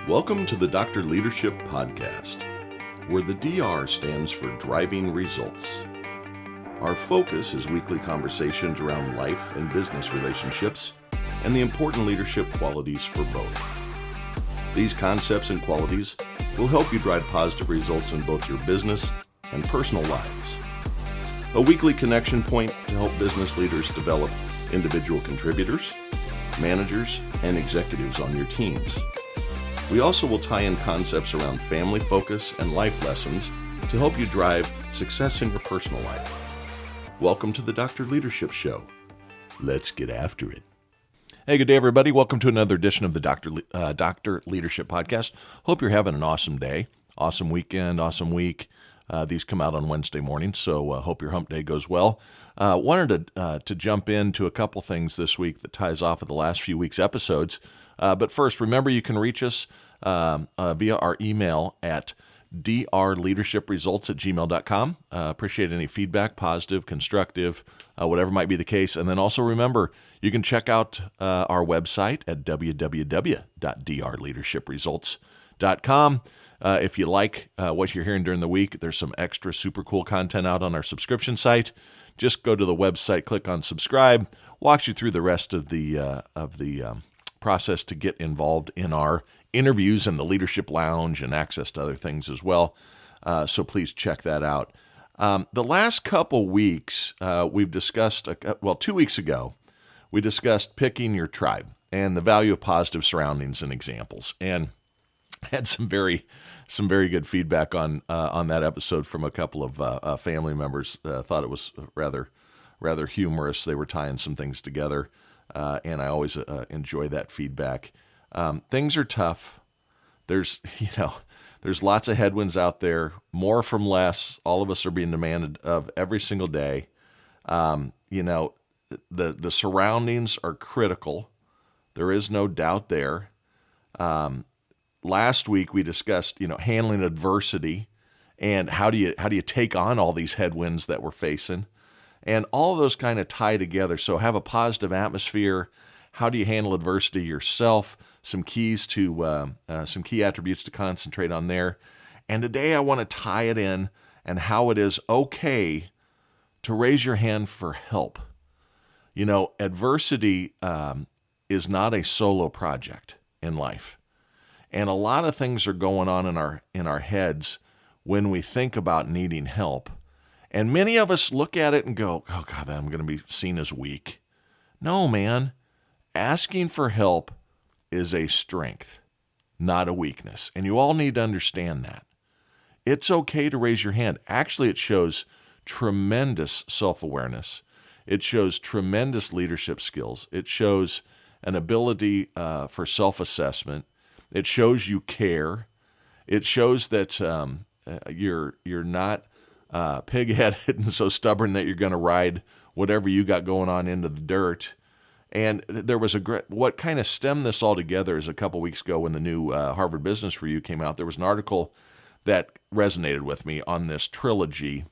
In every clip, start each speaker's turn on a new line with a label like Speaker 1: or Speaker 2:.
Speaker 1: Welcome to the Dr. Leadership Podcast, where the DR stands for Driving Results. Our focus is weekly conversations around life and business relationships and the important leadership qualities for both. These concepts and qualities will help you drive positive results in both your business and personal lives. A weekly connection point to help business leaders develop individual contributors, managers, and executives on your teams. We also will tie in concepts around family focus and life lessons to help you drive success in your personal life. Welcome to the Dr. Leadership Show. Let's get after it. Hey, good day, everybody. Welcome to another edition of the Dr. Leadership Podcast. Hope you're having an awesome day, awesome weekend, awesome week. These come out on Wednesday morning, so hope your hump day goes well. Wanted to jump into a couple things this week that ties off of the last few weeks' episodes. But first, remember you can reach us via our email at drleadershipresults@gmail.com. Appreciate any feedback, positive, constructive, whatever might be the case. And then also remember, you can check out our website at www.drleadershipresults.com. If you like what you're hearing during the week, there's some extra super cool content out on our subscription site. Just go to the website, click on subscribe, walks you through the rest of the process to get involved in our interviews and the leadership lounge and access to other things as well. So please check that out. The last couple weeks, we've discussed, 2 weeks ago, we discussed picking your tribe and the value of positive surroundings and examples, and had some very good feedback on that episode from a couple of family members. Thought it was rather humorous. They were tying some things together. And I always enjoy that feedback. Things are tough. There's lots of headwinds out there, more from less. All of us are being demanded of every single day. The surroundings are critical. There is no doubt there. Last week we discussed, handling adversity and how do you take on all these headwinds that we're facing. And all of those kind of tie together. So have a positive atmosphere. How do you handle adversity yourself? Some keys to some key attributes to concentrate on there. And today I want to tie it in and how it is okay to raise your hand for help. Adversity is not a solo project in life. And a lot of things are going on in our heads when we think about needing help. And many of us look at it and go, oh God, I'm going to be seen as weak. No, man. Asking for help is a strength, not a weakness. And you all need to understand that. It's okay to raise your hand. Actually, it shows tremendous self-awareness. It shows tremendous leadership skills. It shows an ability for self-assessment. It shows you care. It shows that you're not pig-headed and so stubborn that you're going to ride whatever you got going on into the dirt. And there was what kind of stemmed this all together is a couple weeks ago when the new Harvard Business Review came out. There was an article that resonated with me on this trilogy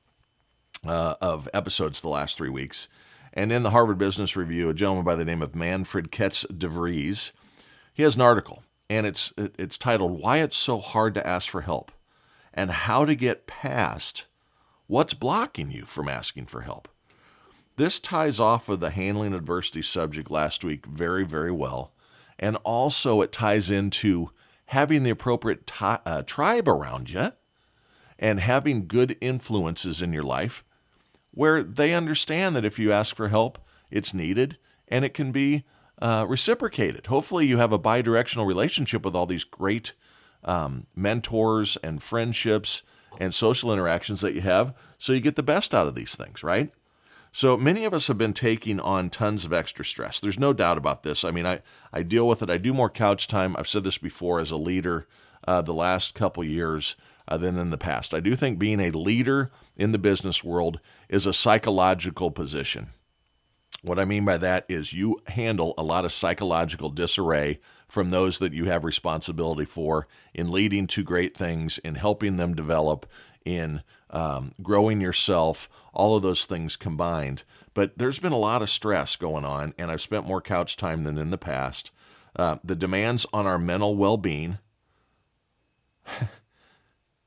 Speaker 1: of episodes the last 3 weeks. And in the Harvard Business Review, a gentleman by the name of Manfred Ketz de Vries, he has an article, and it's titled, "Why It's So Hard to Ask for Help and How to Get Past What's Blocking You from Asking for Help." This ties off of the handling adversity subject last week very, very well. And also it ties into having the appropriate tribe around you and having good influences in your life where they understand that if you ask for help, it's needed and it can be reciprocated. Hopefully you have a bi-directional relationship with all these great mentors and friendships and social interactions that you have, so you get the best out of these things, right? So many of us have been taking on tons of extra stress. There's no doubt about this. I mean, I deal with it. I do more couch time. I've said this before as a leader the last couple years than in the past. I do think being a leader in the business world is a psychological position. What I mean by that is you handle a lot of psychological disarray from those that you have responsibility for in leading to great things, in helping them develop, in growing yourself, all of those things combined. But there's been a lot of stress going on, and I've spent more couch time than in the past. The demands on our mental well-being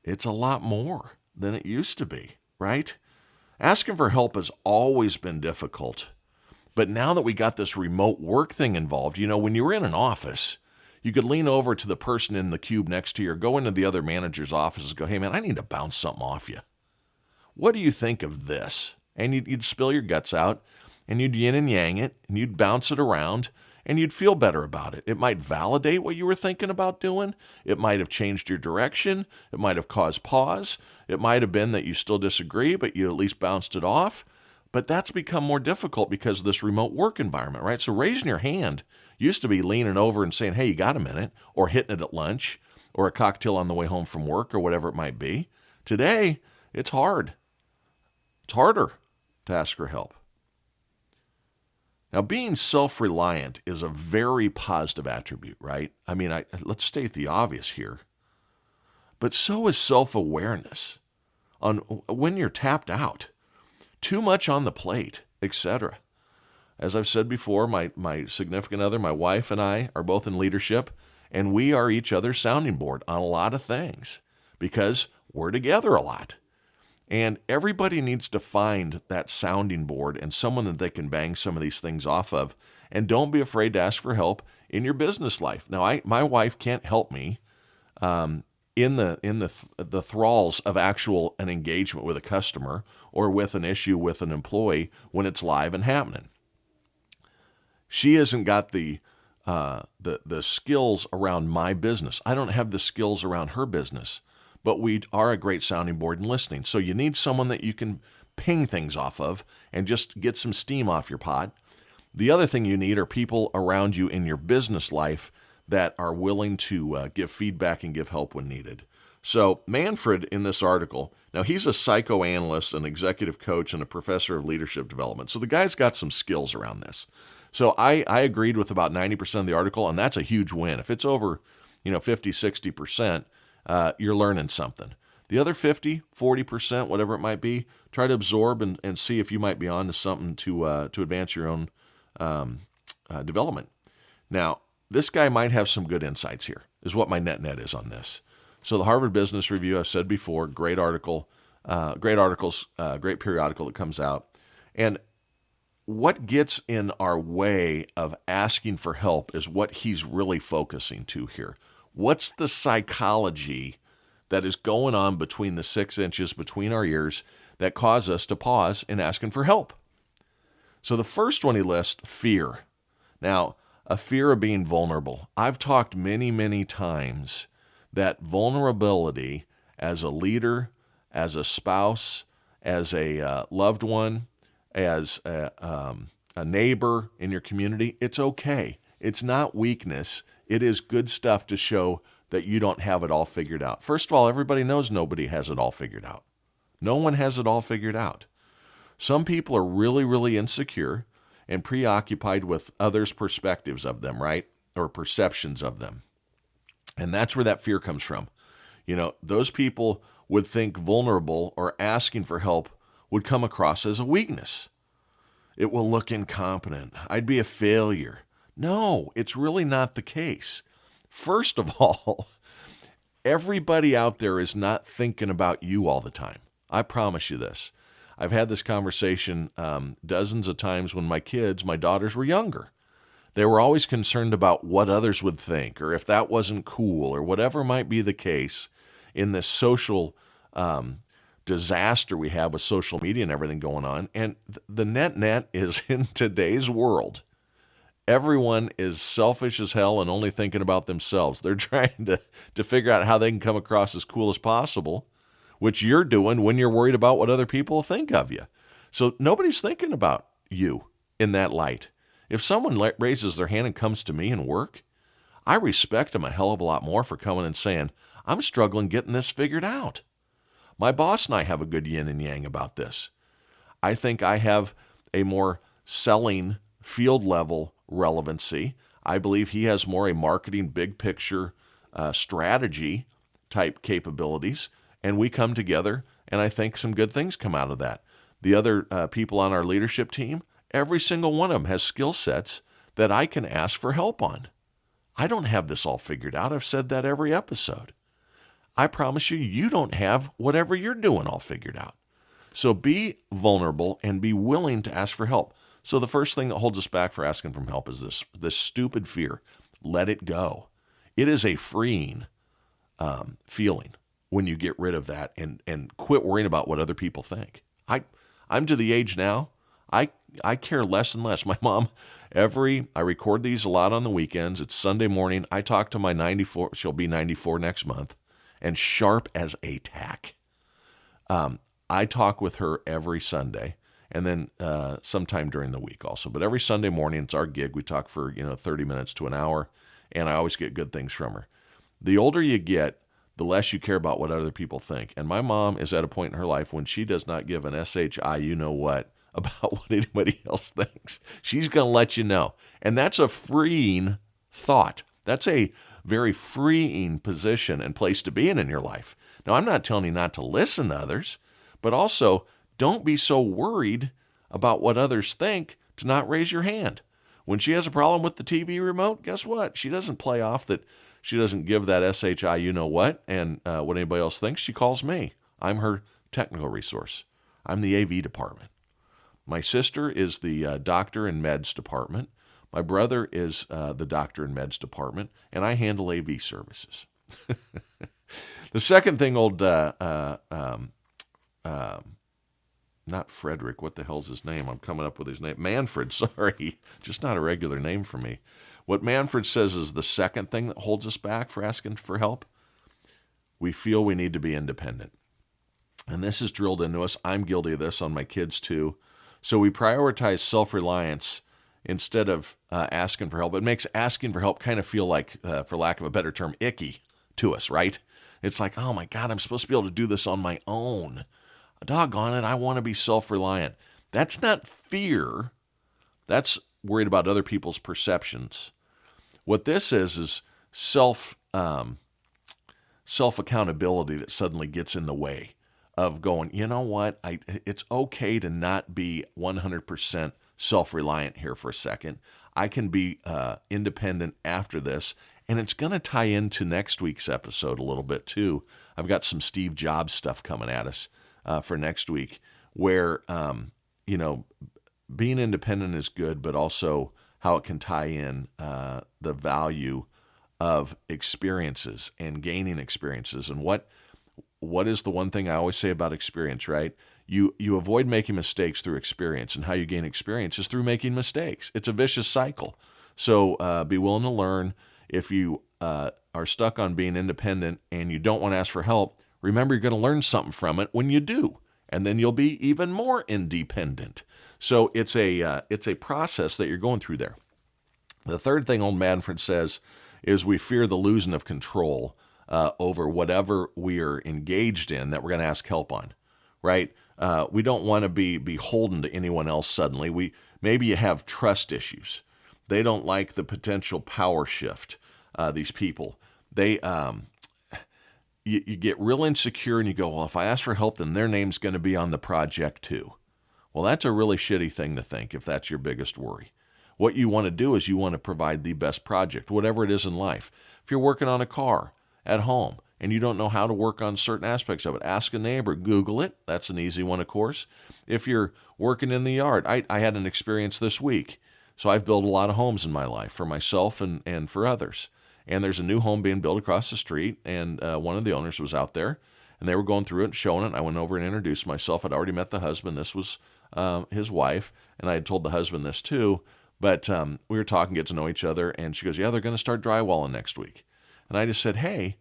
Speaker 1: It's a lot more than it used to be, right? Asking for help has always been difficult. But now that we got this remote work thing involved, when you were in an office, you could lean over to the person in the cube next to you or go into the other manager's office and go, hey, man, I need to bounce something off you. What do you think of this? And you'd spill your guts out, and you'd yin and yang it, and you'd bounce it around, and you'd feel better about it. It might validate what you were thinking about doing. It might have changed your direction. It might have caused pause. It might have been that you still disagree, but you at least bounced it off. But that's become more difficult because of this remote work environment, right? So raising your hand used to be leaning over and saying, hey, you got a minute, or hitting it at lunch, or a cocktail on the way home from work, or whatever it might be. Today, it's hard. It's harder to ask for help. Now, being self-reliant is a very positive attribute, right? I mean, let's state the obvious here. But so is self-awareness on when you're tapped out, too much on the plate, etc. As I've said before, my significant other, my wife and I are both in leadership, and we are each other's sounding board on a lot of things because we're together a lot. And everybody needs to find that sounding board and someone that they can bang some of these things off of. And don't be afraid to ask for help in your business life. Now, my wife can't help me in the thralls of an engagement with a customer or with an issue with an employee when it's live and happening. She hasn't got the skills around my business. I don't have the skills around her business. But we are a great sounding board and listening. So you need someone that you can ping things off of and just get some steam off your pot. The other thing you need are people around you in your business life that are willing to give feedback and give help when needed. So Manfred in this article, now he's a psychoanalyst, an executive coach, and a professor of leadership development. So the guy's got some skills around this. So I agreed with about 90% of the article, and that's a huge win. If it's over 50, 60%, you're learning something. The other 50, 40%, whatever it might be, try to absorb and see if you might be on to something to advance your own development. Now, this guy might have some good insights here, is what my net is on this. So the Harvard Business Review, I've said before, great article, great periodical that comes out. And what gets in our way of asking for help is what he's really focusing to here. What's the psychology that is going on between the 6 inches between our ears that cause us to pause in asking for help? So the first one he lists, fear. Now, a fear of being vulnerable. I've talked many, many times that vulnerability as a leader, as a spouse, as a loved one, as a neighbor in your community, it's okay. It's not weakness. It is good stuff to show that you don't have it all figured out. First of all, everybody knows nobody has it all figured out. No one has it all figured out. Some people are really, really insecure and preoccupied with others' perspectives of them, right? Or perceptions of them. And that's where that fear comes from. Those people would think vulnerable or asking for help would come across as a weakness. It will look incompetent. I'd be a failure. No, it's really not the case. First of all, everybody out there is not thinking about you all the time. I promise you this. I've had this conversation dozens of times when my daughters were younger. They were always concerned about what others would think or if that wasn't cool or whatever might be the case in this social disaster we have with social media and everything going on. And the net is in today's world. Everyone is selfish as hell and only thinking about themselves. They're trying to figure out how they can come across as cool as possible, which you're doing when you're worried about what other people think of you. So nobody's thinking about you in that light. If someone raises their hand and comes to me in work, I respect them a hell of a lot more for coming and saying, I'm struggling getting this figured out. My boss and I have a good yin and yang about this. I think I have a more selling field level relevancy. I believe he has more a marketing big picture strategy type capabilities, and we come together, and I think some good things come out of that. The other people on our leadership team, every single one of them has skill sets that I can ask for help on. I don't have this all figured out. I've said that every episode. I promise you, you don't have whatever you're doing all figured out. So be vulnerable and be willing to ask for help. So the first thing that holds us back for asking for help is this stupid fear. Let it go. It is a freeing feeling when you get rid of that and quit worrying about what other people think. I'm to the age now, I care less and less. My mom, I record these a lot on the weekends. It's Sunday morning. I talk to my 94, she'll be 94 next month, and sharp as a tack. I talk with her every Sunday, and then sometime during the week also. But every Sunday morning, it's our gig. We talk for 30 minutes to an hour, and I always get good things from her. The older you get, the less you care about what other people think. And my mom is at a point in her life when she does not give an SHI you-know-what about what anybody else thinks. She's going to let you know. And that's a freeing thought. That's a very freeing position and place to be in your life. Now, I'm not telling you not to listen to others, but also don't be so worried about what others think to not raise your hand. When she has a problem with the TV remote, guess what? She doesn't play off that she doesn't give that SHI you-know-what and what anybody else thinks. She calls me. I'm her technical resource. I'm the AV department. My sister is the doctor and meds department. My brother is the doctor and meds department, and I handle AV services. The second thing, not Frederick, what the hell's his name? I'm coming up with his name. Manfred, sorry. Just not a regular name for me. What Manfred says is the second thing that holds us back for asking for help. We feel we need to be independent. And this is drilled into us. I'm guilty of this on my kids too. So we prioritize self-reliance instead of asking for help. It makes asking for help kind of feel like, for lack of a better term, icky to us, right? It's like, oh my God, I'm supposed to be able to do this on my own. Doggone it, I want to be self-reliant. That's not fear. That's worried about other people's perceptions. What this is self-accountability that suddenly gets in the way of going, you know what, it's okay to not be 100% self-reliant here for a second. I can be independent after this, and it's going to tie into next week's episode a little bit too. I've got some Steve Jobs stuff coming at us for next week where, being independent is good, but also how it can tie in the value of experiences and gaining experiences. And what is the one thing I always say about experience, right? You avoid making mistakes through experience, and how you gain experience is through making mistakes. It's a vicious cycle. So be willing to learn. If you are stuck on being independent and you don't want to ask for help, remember you're going to learn something from it when you do, and then you'll be even more independent. So it's a process that you're going through there. The third thing old Manfred says is we fear the losing of control over whatever we are engaged in that we're going to ask help on, right? We don't want to be beholden to anyone else suddenly. Maybe you have trust issues. They don't like the potential power shift, these people. You get real insecure and you go, well, if I ask for help, then their name's going to be on the project too. Well, that's a really shitty thing to think if that's your biggest worry. What you want to do is you want to provide the best project, whatever it is in life. If you're working on a car at home and you don't know how to work on certain aspects of it, ask a neighbor, Google it. That's an easy one, of course. If you're working in the yard, I had an experience this week. So I've built a lot of homes in my life for myself and for others. And there's a new home being built across the street, and one of the owners was out there, and they were going through it and showing it. I went over and introduced myself. I'd already met the husband. This was his wife, and I had told the husband this too. But we were talking, get to know each other, and she goes, yeah, they're going to start drywalling next week. And I just said, hey,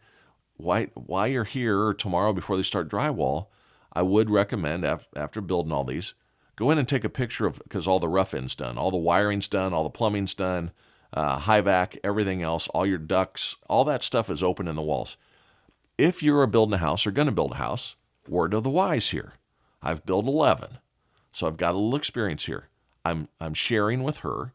Speaker 1: while you're here or tomorrow before they start drywall, I would recommend, after building all these, go in and take a picture of, because all the rough end's done, all the wiring's done, all the plumbing's done, high vac, everything else, all your ducts, all that stuff is open in the walls. If you're building a house or going to build a house, word of the wise here. I've built 11, so I've got a little experience here. I'm sharing with her.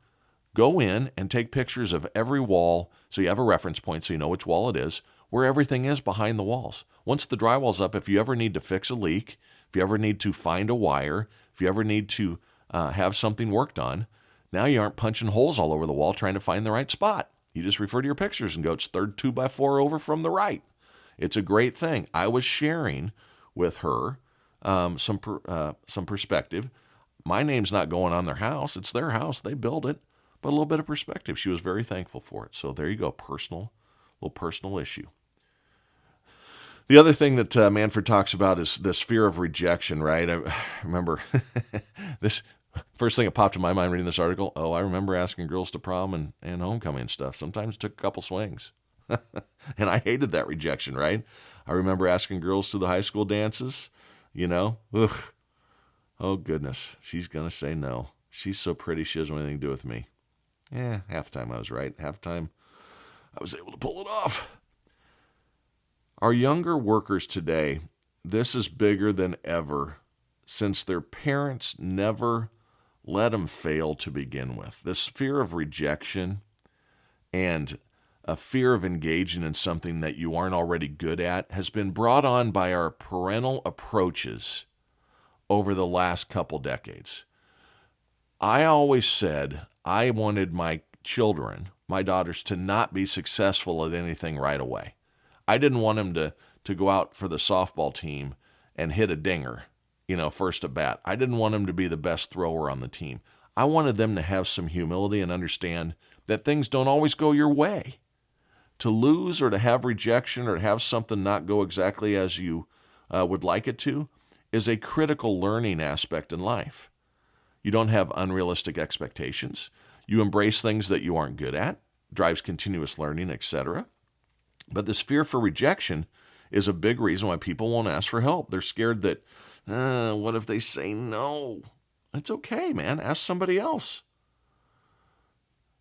Speaker 1: Go in and take pictures of every wall so you have a reference point so you know which wall it is, where everything is behind the walls. Once the drywall's up, if you ever need to fix a leak, if you ever need to find a wire, if you ever need to have something worked on, now you aren't punching holes all over the wall trying to find the right spot. You just refer to your pictures and go, it's third 2x4 over from the right. It's a great thing. I was sharing with her some perspective. My name's not going on their house. It's their house. They built it. But a little bit of perspective. She was very thankful for it. So there you go. Little personal issue. The other thing that Manfred talks about is this fear of rejection, right? I remember this first thing that popped in my mind reading this article. Oh, I remember asking girls to prom and homecoming and stuff. Sometimes it took a couple swings. And I hated that rejection, right? I remember asking girls to the high school dances, Ugh. Oh, goodness. She's going to say no. She's so pretty, she doesn't want anything to do with me. Half the time I was right. Half the time I was able to pull it off. Our younger workers today, this is bigger than ever since their parents never let them fail to begin with. This fear of rejection and a fear of engaging in something that you aren't already good at has been brought on by our parental approaches over the last couple decades. I always said I wanted my children, my daughters, to not be successful at anything right away. I didn't want them to go out for the softball team and hit a dinger, first at bat. I didn't want them to be the best thrower on the team. I wanted them to have some humility and understand that things don't always go your way. To lose or to have rejection or to have something not go exactly as you would like it to is a critical learning aspect in life. You don't have unrealistic expectations. You embrace things that you aren't good at, drives continuous learning, etc. But this fear for rejection is a big reason why people won't ask for help. They're scared that, what if they say no? It's okay, man. Ask somebody else.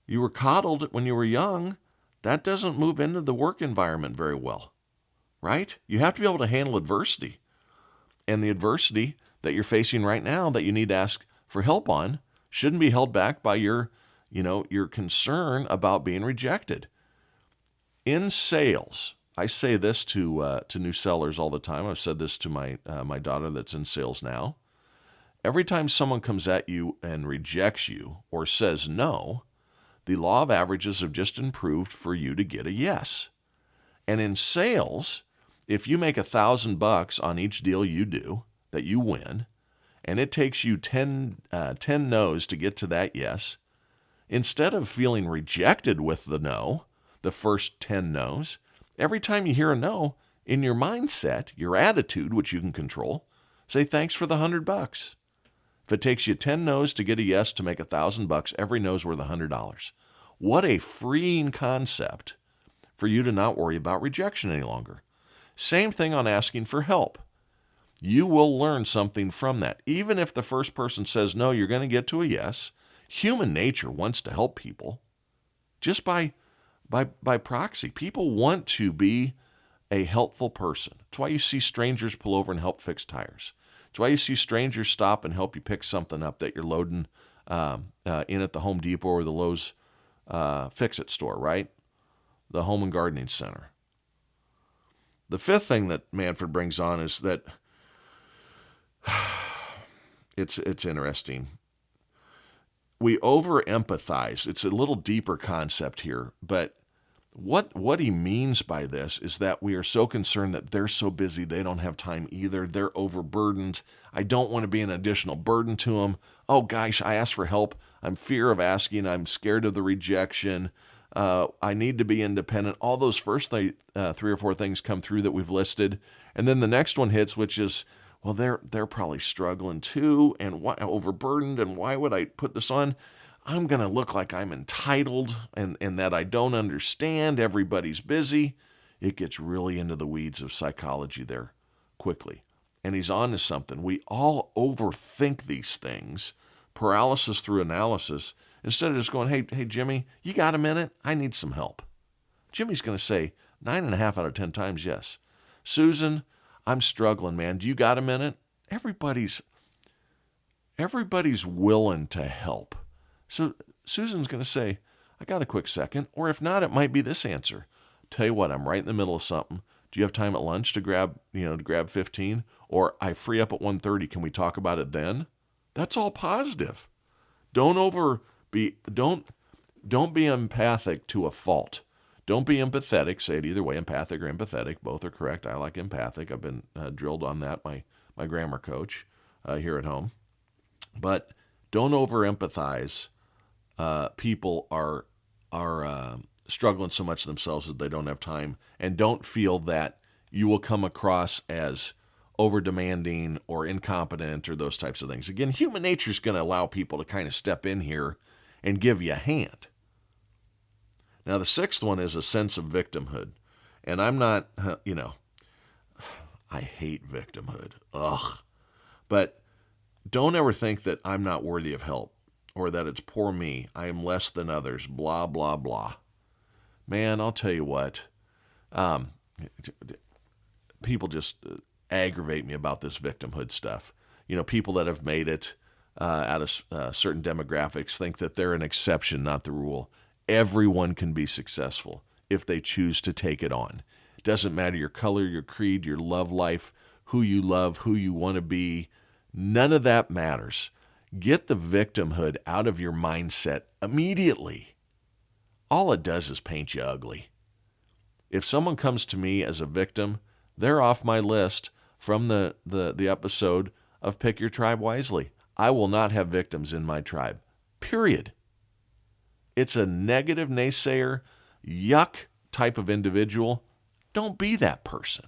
Speaker 1: You were coddled when you were young. That doesn't move into the work environment very well, right? You have to be able to handle adversity. And the adversity that you're facing right now that you need to ask for help on shouldn't be held back by your concern about being rejected. In sales, I say this to new sellers all the time. I've said this to my daughter that's in sales now. Every time someone comes at you and rejects you or says no, the law of averages have just improved for you to get a yes. And in sales, if you make $1,000 on each deal you do that you win, and it takes you 10 no's to get to that yes, instead of feeling rejected with the no, the first 10 no's, every time you hear a no, in your mindset, your attitude, which you can control, say thanks for the $100. If it takes you 10 no's to get a yes to make $1,000, every no's worth $100. What a freeing concept for you to not worry about rejection any longer. Same thing on asking for help. You will learn something from that. Even if the first person says no, you're going to get to a yes. Human nature wants to help people. Just by proxy, people want to be a helpful person. It's why you see strangers pull over and help fix tires. It's why you see strangers stop and help you pick something up that you're loading in at the Home Depot or the Lowe's Fix-It store, right? The Home and Gardening Center. The fifth thing that Manfred brings on is that it's interesting. We over-empathize. It's a little deeper concept here, but what he means by this is that we are so concerned that they're so busy they don't have time either. They're overburdened. I don't want to be an additional burden to them. Oh gosh, I asked for help. I'm fear of asking. I'm scared of the rejection. I need to be independent. All those first 3 or 4 things come through that we've listed. And then the next one hits, which is, well, they're probably struggling too, and overburdened, and why would I put this on? I'm going to look like I'm entitled and that I don't understand. Everybody's busy. It gets really into the weeds of psychology there quickly. And he's on to something. We all overthink these things, paralysis through analysis, instead of just going, hey, Jimmy, you got a minute? I need some help. Jimmy's going to say 9.5 out of 10 times yes. Susan, I'm struggling, man. Do you got a minute? Everybody's willing to help. So Susan's going to say, I got a quick second. Or if not, it might be this answer. Tell you what, I'm right in the middle of something. Do you have time at lunch to grab 15? Or I free up at 1:30. Can we talk about it then? That's all positive. Don't be empathic to a fault. Don't be empathetic. Say it either way, empathic or empathetic. Both are correct. I like empathic. I've been drilled on that, my grammar coach here at home. But don't over-empathize. People are struggling so much themselves that they don't have time, and don't feel that you will come across as over-demanding or incompetent or those types of things. Again, human nature is going to allow people to kind of step in here and give you a hand. Now, the sixth one is a sense of victimhood. And I'm not, I hate victimhood. Ugh. But don't ever think that I'm not worthy of help or that it's poor me. I am less than others, blah, blah, blah. Man, I'll tell you what. People just aggravate me about this victimhood stuff. People that have made it out of certain demographics think that they're an exception, not the rule. Everyone can be successful if they choose to take it on. It doesn't matter your color, your creed, your love life, who you love, who you want to be. None of that matters. Get the victimhood out of your mindset immediately. All it does is paint you ugly. If someone comes to me as a victim, they're off my list from the episode of Pick Your Tribe Wisely. I will not have victims in my tribe. Period. It's a negative naysayer, yuck type of individual. Don't be that person.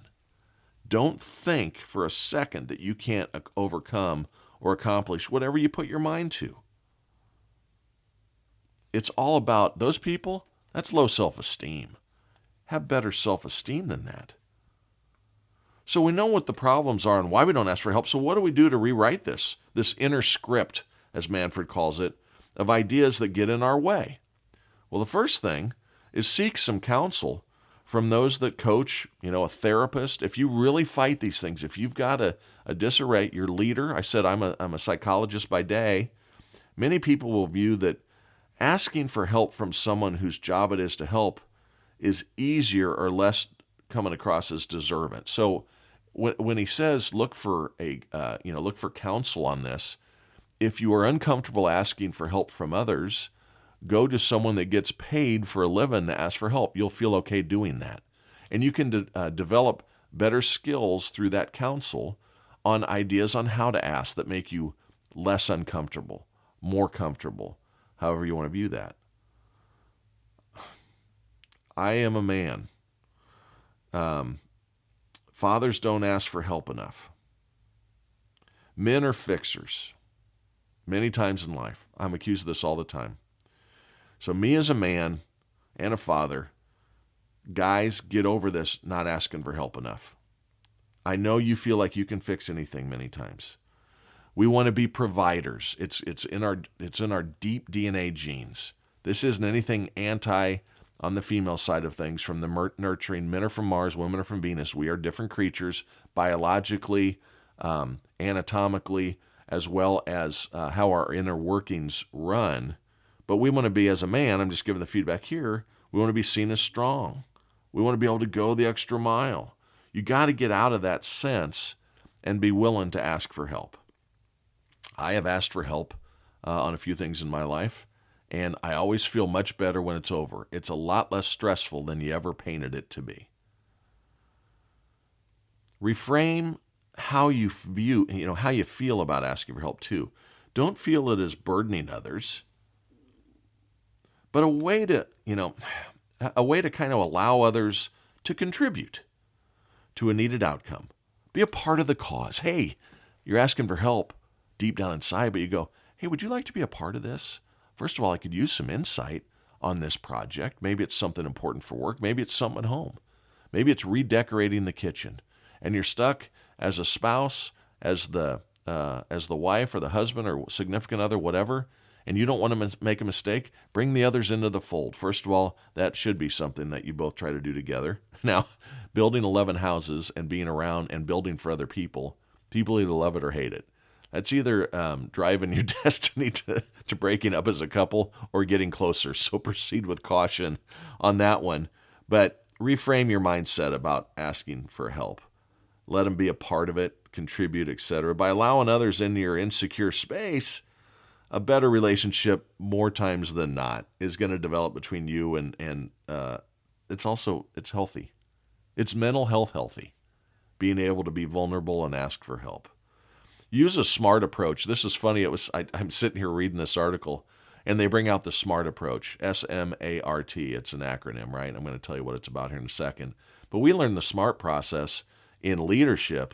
Speaker 1: Don't think for a second that you can't overcome or accomplish whatever you put your mind to. It's all about those people. That's low self-esteem. Have better self-esteem than that. So we know what the problems are and why we don't ask for help. So what do we do to rewrite this inner script, as Manfred calls it, of ideas that get in our way? Well, the first thing is seek some counsel from those that coach, a therapist. If you really fight these things, if you've got a disarray, your leader, I said I'm a psychologist by day, many people will view that asking for help from someone whose job it is to help is easier or less coming across as deserving. So when he says look for counsel on this, if you are uncomfortable asking for help from others, go to someone that gets paid for a living to ask for help. You'll feel okay doing that. And you can develop better skills through that counsel on ideas on how to ask that make you less uncomfortable, more comfortable, however you want to view that. I am a man. Fathers don't ask for help enough. Men are fixers. Many times in life. I'm accused of this all the time. So me as a man and a father, guys, get over this not asking for help enough. I know you feel like you can fix anything many times. We want to be providers. It's in our deep DNA genes. This isn't anything anti on the female side of things from the nurturing. Men are from Mars, women are from Venus. We are different creatures biologically, anatomically, as well as how our inner workings run. But we want to be, as a man, I'm just giving the feedback here, we want to be seen as strong. We want to be able to go the extra mile. You got to get out of that sense and be willing to ask for help. I have asked for help on a few things in my life, and I always feel much better when it's over. It's a lot less stressful than you ever painted it to be. Reframe how you view, how you feel about asking for help too. Don't feel it as burdening others, but a way to kind of allow others to contribute to a needed outcome. Be a part of the cause. Hey, you're asking for help deep down inside, but you go, hey, would you like to be a part of this? First of all, I could use some insight on this project. Maybe it's something important for work. Maybe it's something at home. Maybe it's redecorating the kitchen. And you're stuck as a spouse, as the wife or the husband or significant other, whatever, and you don't want to make a mistake, bring the others into the fold. First of all, that should be something that you both try to do together. Now, building 11 houses and being around and building for other people either love it or hate it. That's either driving your destiny to breaking up as a couple or getting closer. So proceed with caution on that one. But reframe your mindset about asking for help. Let them be a part of it, contribute, etc. By allowing others into your insecure space, a better relationship more times than not is going to develop between you and it's healthy. It's mental health healthy, being able to be vulnerable and ask for help. Use a SMART approach. This is funny. I'm sitting here reading this article, and they bring out the SMART approach, SMART. It's an acronym, right? I'm going to tell you what it's about here in a second. But we learned the SMART process in leadership,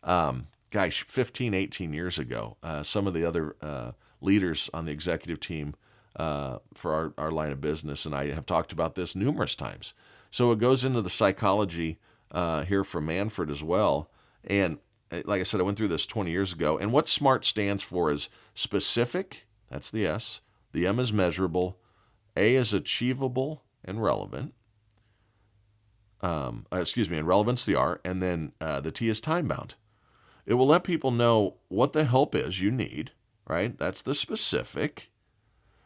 Speaker 1: 15, 18 years ago. Some of the other leaders on the executive team for our line of business and I have talked about this numerous times. So it goes into the psychology here from Manfred as well. And like I said, I went through this 20 years ago. And what SMART stands for is specific, that's the S. The M is measurable. A is achievable and relevant. And relevance, the R. And then the T is time-bound. It will let people know what the help is you need, right? That's the specific.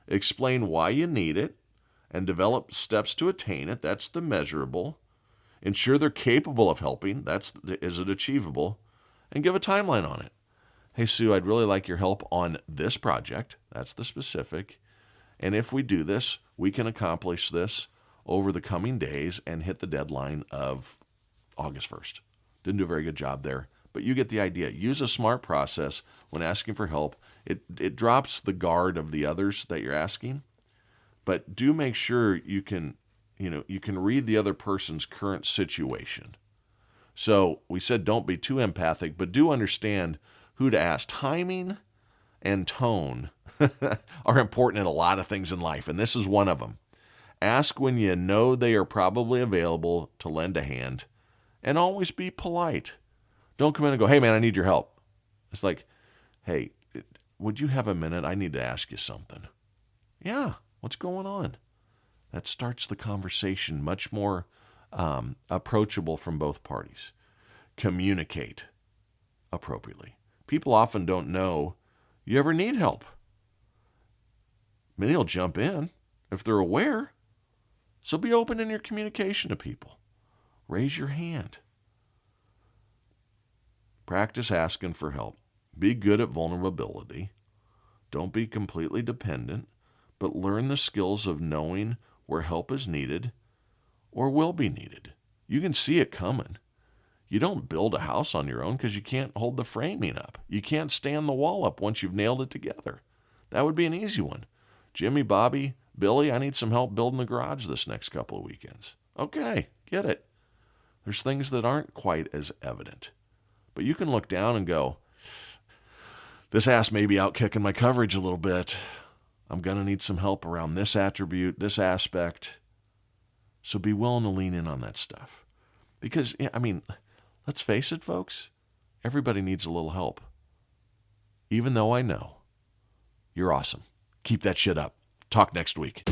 Speaker 1: Explain why you need it and develop steps to attain it. That's the measurable. Ensure they're capable of helping. Is it achievable? And give a timeline on it. Hey, Sue, I'd really like your help on this project. That's the specific. And if we do this, we can accomplish this over the coming days and hit the deadline of August 1st. Didn't do a very good job there, but you get the idea. Use a SMART process when asking for help. It drops the guard of the others that you're asking, but do make sure you can read the other person's current situation. So we said don't be too empathic, but do understand who to ask. Timing and tone are important in a lot of things in life, and this is one of them. Ask when you know they are probably available to lend a hand, and always be polite. Don't come in and go, hey, man, I need your help. It's like, hey, would you have a minute? I need to ask you something. Yeah, what's going on? That starts the conversation much more approachable from both parties. Communicate appropriately. People often don't know you ever need help. Many will jump in if they're aware. So be open in your communication to people. Raise your hand. Practice asking for help. Be good at vulnerability. Don't be completely dependent, but learn the skills of knowing where help is needed or will be needed. You can see it coming. You don't build a house on your own because you can't hold the framing up. You can't stand the wall up once you've nailed it together. That would be an easy one. Jimmy, Bobby, Billy, I need some help building the garage this next couple of weekends. Okay, get it. There's things that aren't quite as evident. But you can look down and go, this ass may be out kicking my coverage a little bit. I'm going to need some help around this attribute, this aspect. So be willing to lean in on that stuff. Because, let's face it, folks, everybody needs a little help. Even though I know you're awesome. Keep that shit up. Talk next week.